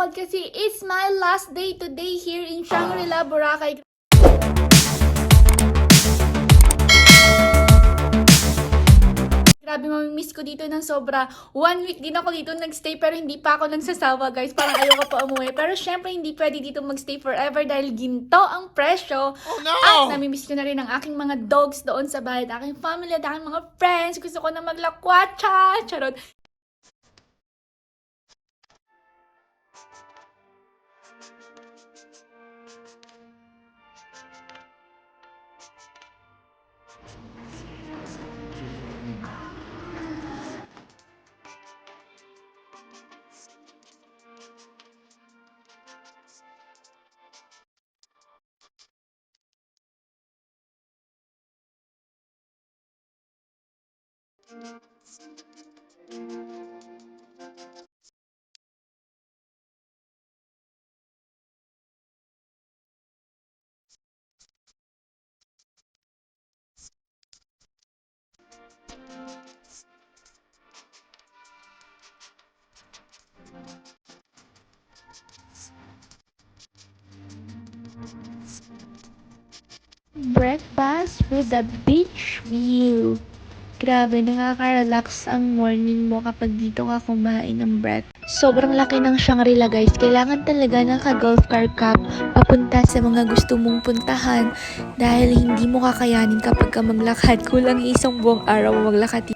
malungkot kasi it's my last day today here in Shangri-La, Boracay. Grabe, mamimiss ko dito ng sobra. 1 week din ako dito nagstay pero hindi pa ako nagsasawa, guys. Parang ayoko pa umuwi. Pero syempre hindi pwede dito magstay forever dahil ginto ang presyo. Oh no! At namimiss ko na rin ang aking mga dogs doon sa bahay. At aking family at aking mga friends. Gusto ko na maglakwatsa. Charot. Breakfast with the beach view. Grabe, nakaka-relax ang morning mo kapag dito ka kumain ng breakfast. Sobrang laki ng Shangri-La, guys. Kailangan talaga naka-golf car cup papunta sa mga gusto mong puntahan dahil hindi mo kakayanin kapag ka maglakad. Kulang isang buong araw mo maglakad.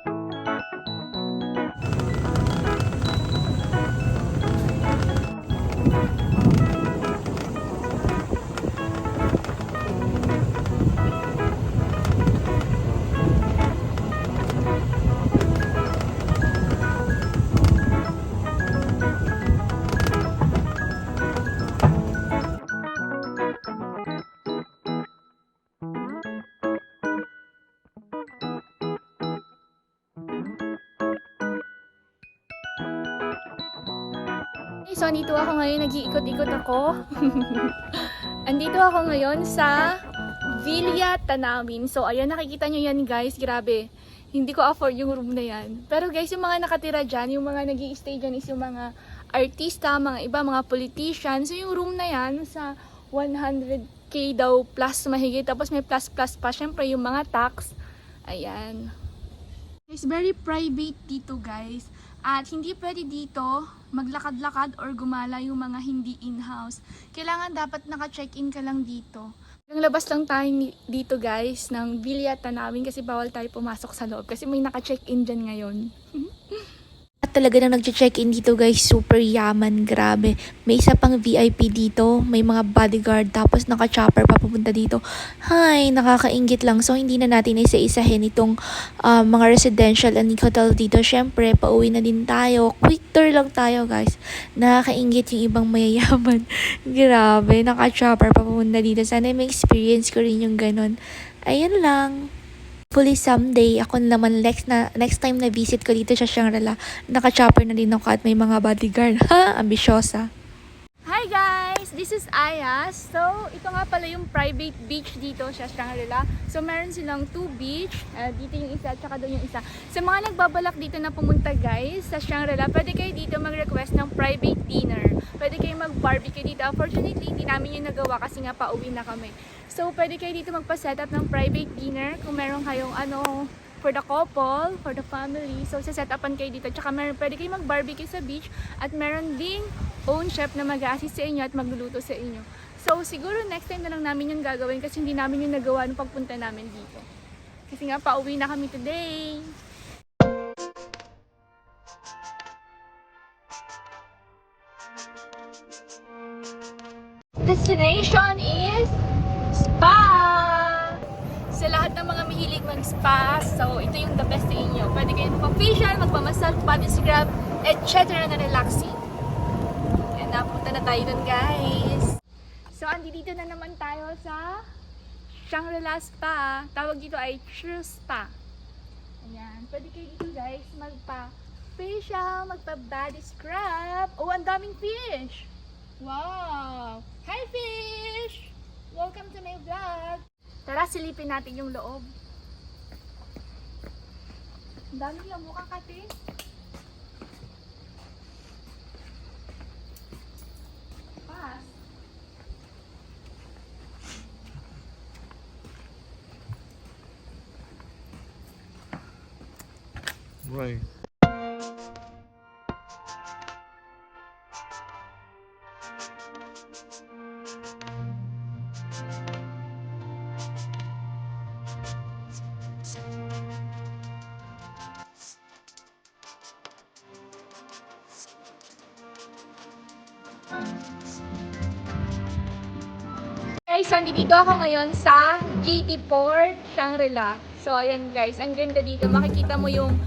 So, andito ako ngayon, nag-iikot-ikot ako. Andito ako ngayon sa Villa Tanawin. So, ayan, nakikita nyo yan, guys. Grabe. Hindi ko afford yung room na yan. Pero guys, yung mga nakatira dyan, yung mga nag-i-stay dyan is yung mga artista, mga iba, mga politician. So, yung room na yan, sa 100k daw plus mahigit. Tapos may plus pa. Syempre, yung mga tax. Ayan. It's very private dito, guys. At hindi pwede dito maglakad-lakad or gumala yung mga hindi in-house. Kailangan dapat naka-check-in ka lang dito. Ang labas lang tayo dito, guys, ng Villa Tanawin kasi bawal tayo pumasok sa loob kasi may naka-check-in dyan ngayon. At talaga nang nag-check-in dito, guys, super yaman, grabe. May isa pang VIP dito, may mga bodyguard, tapos naka-chopper papunta dito. Hay, nakakaingit lang. So, hindi na natin isa-isahin itong mga residential and hotel dito. Syempre, pauwi na din tayo. Quick tour lang tayo, guys. Nakakaingit yung ibang mayayaman. Grabe, naka-chopper papunta dito. Sana may experience ko rin yung ganun. Ayun lang. Hopefully someday, ako naman next time na visit ko dito sa Shangri-La, naka-chopper na din ako at may mga bodyguard. Ha? Ambisyosa. Hi guys! This is Aya. So, ito nga pala yung private beach dito sa Shangri-La. So, meron silang 2 beach. Dito yung isa at saka doon yung isa. Sa mga nagbabalak dito na pumunta, guys, sa Shangri-La, pwede kayo dito mag-request ng private dinner. Pwede kayo mag-barbecue dito. Unfortunately, hindi namin yung nagawa kasi nga pauwi na kami. So, pwede kayo dito magpa-set up ng private dinner kung meron kayong for the couple, for the family. So, set upan kayo dito. Tsaka pwede kayo mag-barbecue sa beach at meron ding own chef na mag-a-assist sa inyo at magluluto sa inyo. So, siguro next time na lang namin yung gagawin kasi hindi namin yung nagawa nung pagpunta namin dito. Kasi nga, pauwi na kami today. Destination is spa! Sa lahat ng mga mahilig mag-spa, so ito yung the best sa inyo. Pwede kayo magpa-facial, magpa-massage, body scrub, etc. na relaxing. And napunta na tayo dun, guys. So, andito na naman tayo sa Shangri-La Spa. Tawag dito ay True Spa. Ayan. Pwede kayo dito, guys, magpa-facial, magpa-body scrub. Oh, ang daming fish! Wow! Hi, fish! Welcome to my vlog! Tara, silipin natin yung loob. Ang dami lang, mukhang kate. Ang dami lang, Right. Guys, so dito ako ngayon sa GT Port, Shangri-La. So, ayan guys, ang ganda dito. Makikita mo yung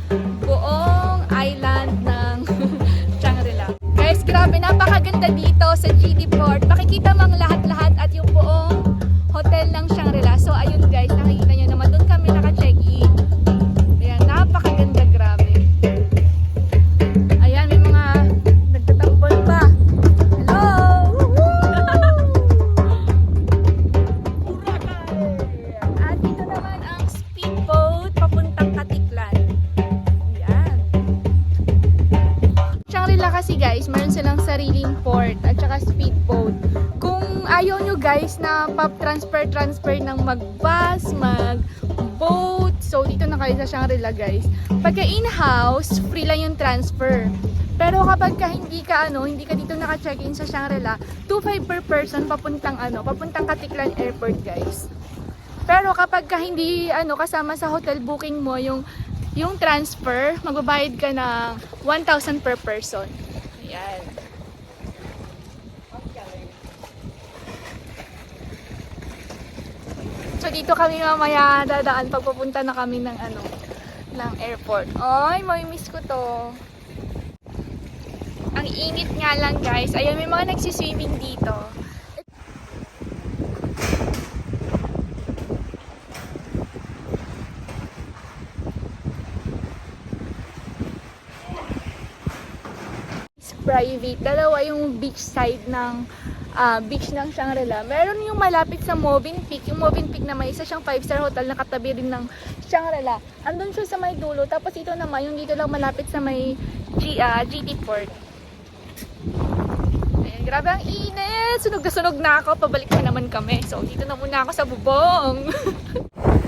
buong island ng Shangri-La. Guys, grabe, napakaganda dito sa GT Port. Makikita mo ang lahat-lahat at yung buong hotel ng Shangri-La. So, ayun guys, nakikita nyo naman. Doon kami naka-check-in. Ayan, napakaganda, grabe. Ayan, may mga nagtatambol pa. Hello! At dito naman ang speedboat papuntang Katiklan. Ayan. Shangri-La kasi guys, meron silang sariling port at saka speedboat. Kung ayaw nyo guys na transfer ng mag-bus, mag-boat, so dito na kayo sa Shangri-La guys. Pagka in-house, free lang yung transfer. Pero kapag hindi ka dito naka-check-in sa Shangri-La, 2.5 per person papuntang Katiklan Airport guys. Pero kapag hindi kasama sa hotel booking mo yung transfer, magbabayad ka ng 1,000 per person. Ayan. So dito kami mamaya dadaan pag pupunta na kami ng ng airport. Ay, may miss ko to. Ang init nga lang guys. Ayan, may mga nagsiswimming dito. Private. Dalawa yung beach side ng beach ng Shangri-La. Meron yung malapit sa Movenpick. Yung Movenpick na may isa siyang 5-star hotel na katabi rin ng Shangri-La. Andun siya sa may dulo. Tapos ito naman, yung dito lang malapit sa may GT Port. Ayan, grabe ang init. Sunog na sunog na ako. Pabalik na naman kami. So, dito na muna ako sa bubong.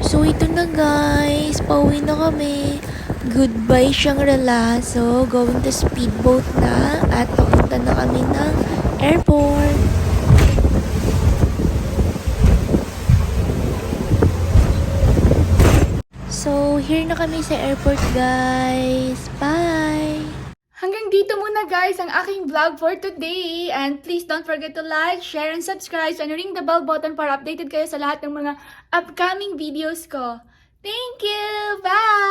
So, ito na guys. Pauwi na kami. Goodbye, Shangri-La. So, going to speedboat na. At papunta na kami ng airport. So, here na kami sa airport, guys. Bye! Hanggang dito muna guys ang aking vlog for today. And please don't forget to like, share, and subscribe. And ring the bell button para updated kayo sa lahat ng mga upcoming videos ko. Thank you! Bye!